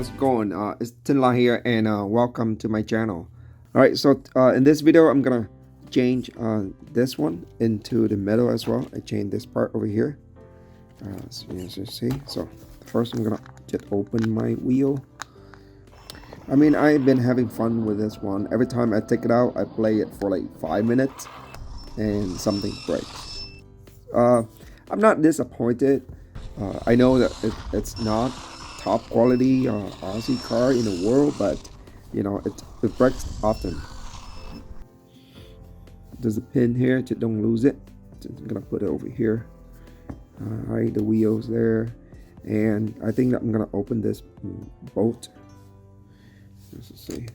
how's it going? It's Tinla here, and welcome to my channel. Alright, so in this video I'm gonna change this one into the middle as well. I changed this part over here, so as you see. So first I'm gonna just open my wheel. I mean, I've been having fun with this one. Every time I take it out, I play it for like 5 minutes and something breaks. I'm not disappointed. I know that it's not top quality Aussie car in the world, but you know, it breaks often. There's a pin here, just don't lose it. Just I'm gonna put it over here. Alright, the wheels there, and I think that I'm gonna open this bolt. Let's see.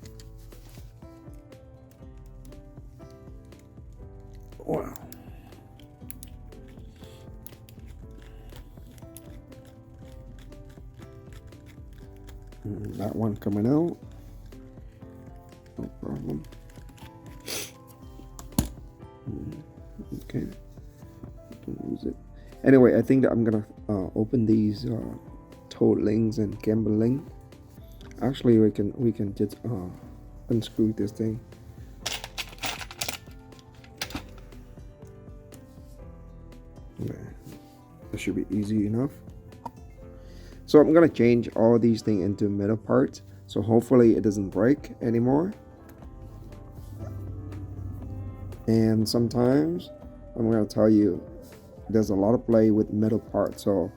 Wow. That one coming out, no problem. Okay, don't lose it. Anyway, I think that I'm gonna open these toe links and camber link. Actually, we can just unscrew this thing. Yeah, that should be easy enough. So I'm gonna change all these things into middle parts, so hopefully it doesn't break anymore. And sometimes I'm gonna tell you there's a lot of play with middle parts, so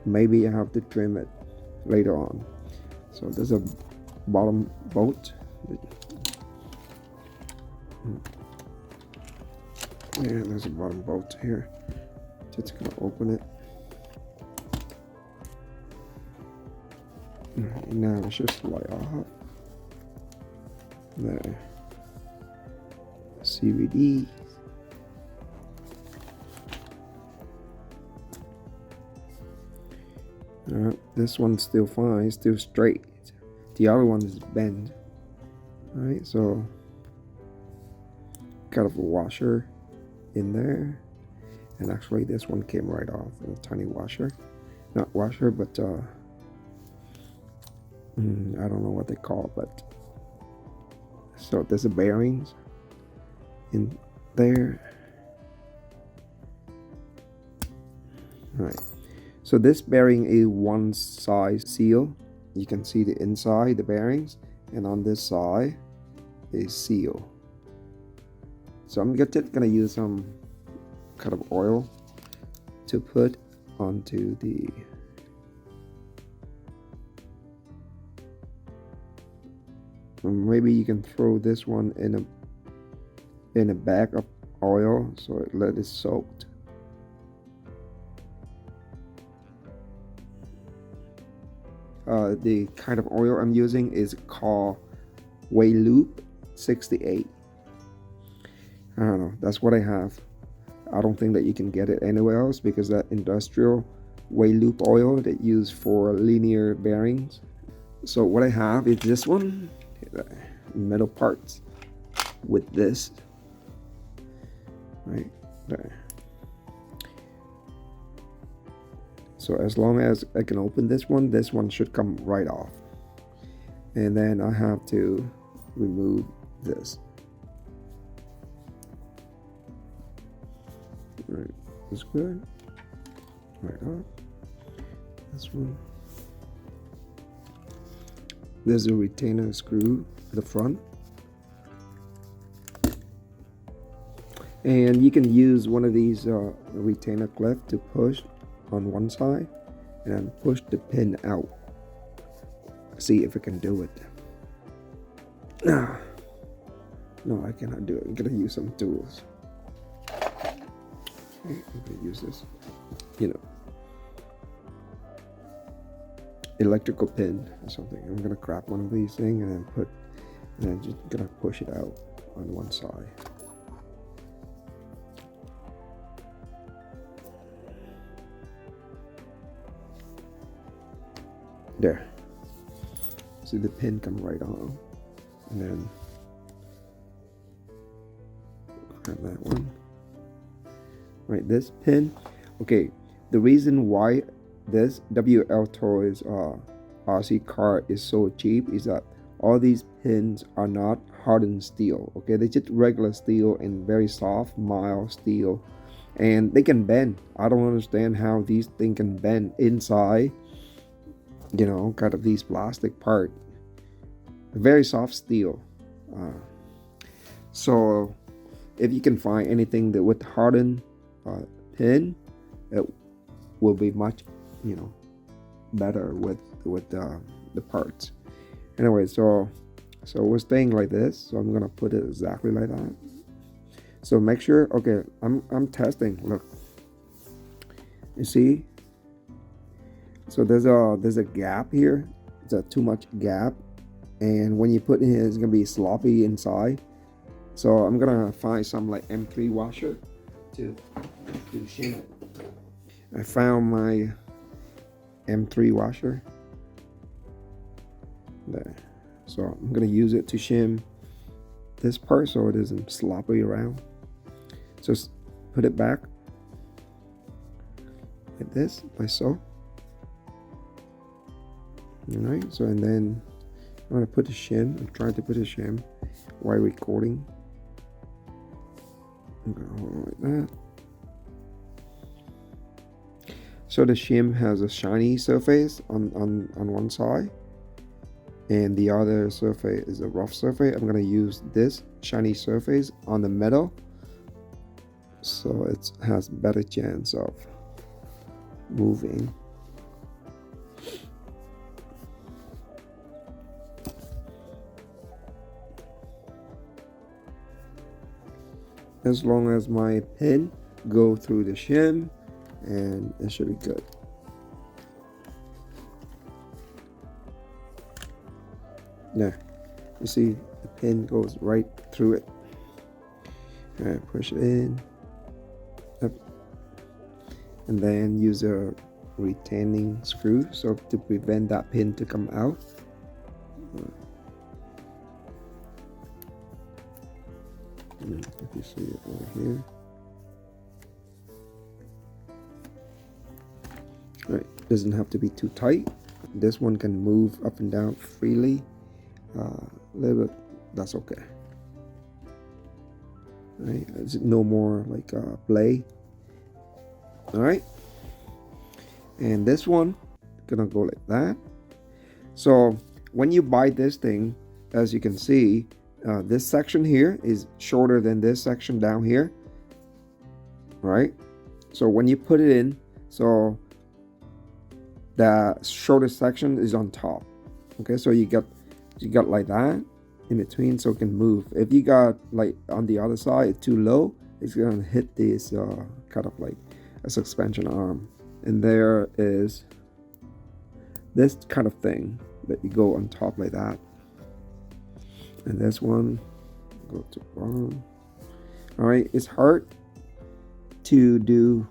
maybe I have to trim it later on. So there's a bottom bolt. Yeah, there's a bottom bolt here. Just gonna open it. Now it's just slide off. There. CVD. This one's still fine, still straight. The other one is bent. Alright, so kind of a washer in there. And actually this one came right off, a tiny washer. Not washer, but I don't know what they call it, but so there's a bearings in there. All right, so this bearing is one side seal. You can see the inside, the bearings, and on this side is seal. So I'm just gonna use some kind of oil to put onto the maybe you can throw this one in a bag of oil so it let it soaked. The kind of oil I'm using is called Wloop 68. I don't know, that's what I have. I don't think that you can get it anywhere else because that industrial Wloop oil that used for linear bearings. So what I have is this one, metal parts with this right there. So as long as I can open this one should come right off, and then I have to remove this. Right, that's good. Right off. This one. There's a retainer screw at the front, and you can use one of these retainer clips to push on one side and then push the pin out. See if I can do it. No, I cannot do it. I'm gonna use some tools. Okay, I'm gonna use this, you know, electrical pin or something. I'm gonna grab one of these things and then I'm just gonna push it out on one side. There. See the pin come right on, and then grab that one. Right, this pin. Okay, the reason why this wltoys Aussie car is so cheap is that all these pins are not hardened steel. Okay, they're just regular steel and very soft, mild steel, and they can bend. I don't understand how these things can bend inside, you know, kind of these plastic part. Very soft steel. So if you can find anything that with hardened pin, it will be much, you know, better with the parts. Anyway, so we're staying like this, so I'm gonna put it exactly like that. So make sure, okay, I'm testing. Look, you see, so there's a gap here. It's a too much gap, and when you put it in, it's gonna be sloppy inside. So I'm gonna find some like M3 washer to shim it. I found my M3 washer there, so I'm gonna use it to shim this part so it isn't sloppy around. So put it back like this, like so. All right, so and then I'm gonna put a shim. I'm trying to put a shim while recording. I'm gonna hold it like that. So the shim has a shiny surface on one side, and the other surface is a rough surface. I'm gonna use this shiny surface on the metal, so it has better chance of moving. As long as my pin go through the shim, and it should be good. There, you see the pin goes right through it. All right, push it in, up, and then use a retaining screw so to prevent that pin to come out. If you see it over here. Right, doesn't have to be too tight. This one can move up and down freely. A little bit, that's okay. Right, it's no more like play. All right, and this one gonna go like that. So when you buy this thing, as you can see, this section here is shorter than this section down here, right? So when you put it in, so the shortest section is on top. Okay, so you got like that in between, so it can move. If you got like on the other side too low, it's gonna hit this kind of like a suspension arm, and there is this kind of thing that you go on top like that. And this one go to bottom. All right, it's hard to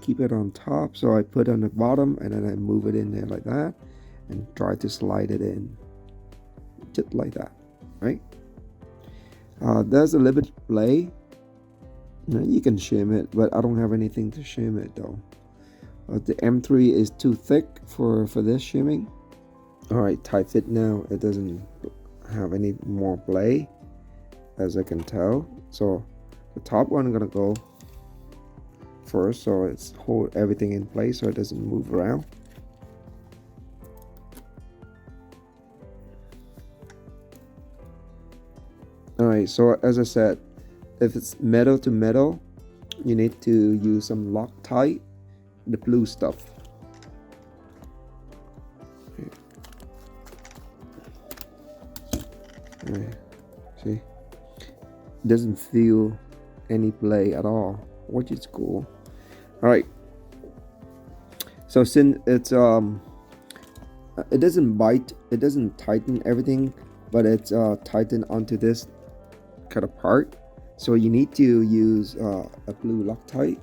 keep it on top, so I put on the bottom and then I move it in there like that and try to slide it in just like that, right? There's a little bit of play. You can shim it, but I don't have anything to shim it though. The M3 is too thick for this shimming. All right, tight fit now. It doesn't have any more play, as I can tell. So the top one I'm gonna go first, so it's hold everything in place so it doesn't move around. All right, so as I said, if it's metal to metal, you need to use some Loctite, the blue stuff. Right. See, doesn't feel any play at all, which is cool. All right, so since it's it doesn't bite, it doesn't tighten everything, but it's tightened onto this kind of part, so you need to use a blue Loctite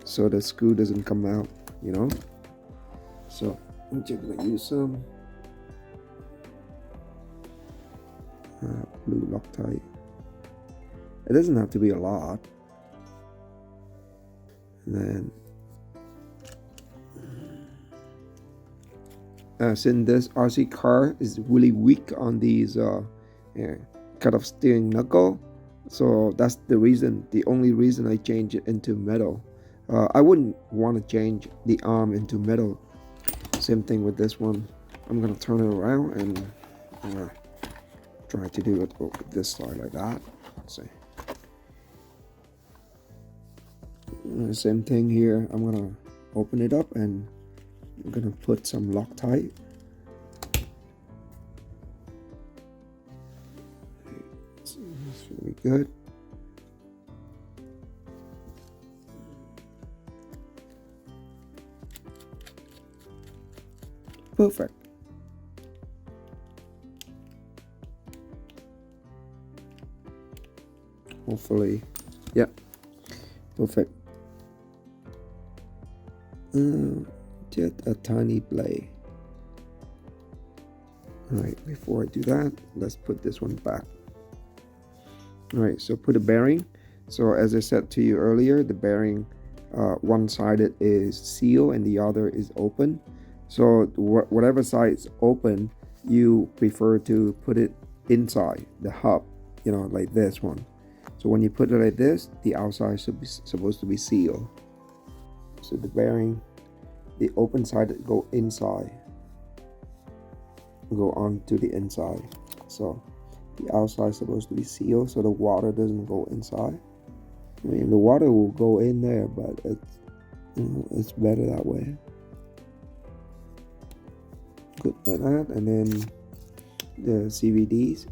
so the screw doesn't come out, you know. So I'm just gonna use some blue Loctite. It doesn't have to be a lot. And then since this RC car is really weak on these yeah, kind of steering knuckle, so that's the reason, the only reason I change it into metal. I wouldn't want to change the arm into metal. Same thing with this one. I'm gonna turn it around and I'm gonna try to do it over this side like that. Let's see. Same thing here. I'm gonna open it up and I'm gonna put some Loctite. It's really good. Perfect. Hopefully, yeah, perfect. Just a tiny blade. Alright, before I do that, let's put this one back. Alright, so put a bearing. So as I said to you earlier, the bearing, one sided is sealed and the other is open. So whatever side is open, you prefer to put it inside the hub, you know, like this one. So when you put it like this, the outside should be supposed to be sealed. So the bearing, the open side go inside, go on to the inside. So the outside is supposed to be sealed so the water doesn't go inside. I mean, the water will go in there, but it's, you know, it's better that way. Good like that, and then the CVDs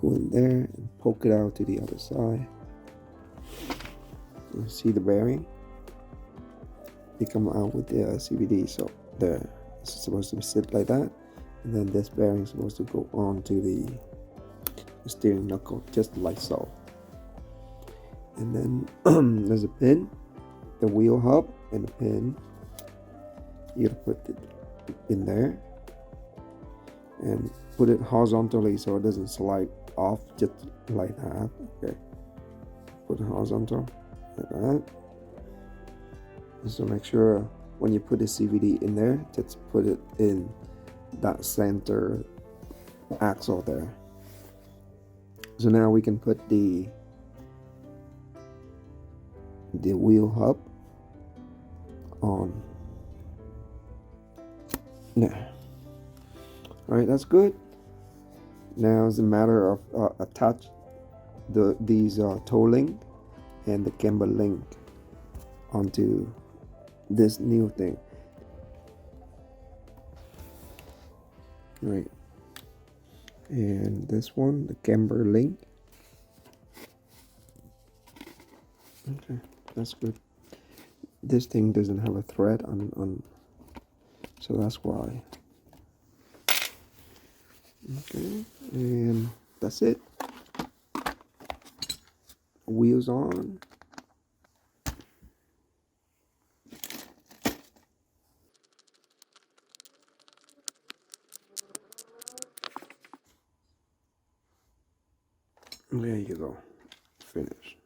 go in there and poke it out to the other side. You see the bearing? They come out with the CVD, so it's supposed to sit like that, and then this bearing is supposed to go on to the steering knuckle, just like so. And then there's a pin, the wheel hub, and a pin. You gotta put it in there and put it horizontally so it doesn't slide off, just like that. Okay, put it horizontal like that. So make sure when you put the CVD in there, just put it in that center axle there. So now we can put the wheel hub on there. All right, that's good. Now it's a matter of attach these toe link and the camber link onto this new thing. All right, and this one, the camber link. Okay, that's good. This thing doesn't have a thread on, so that's why. Okay, and that's it. Wheels on. There you go. Finish.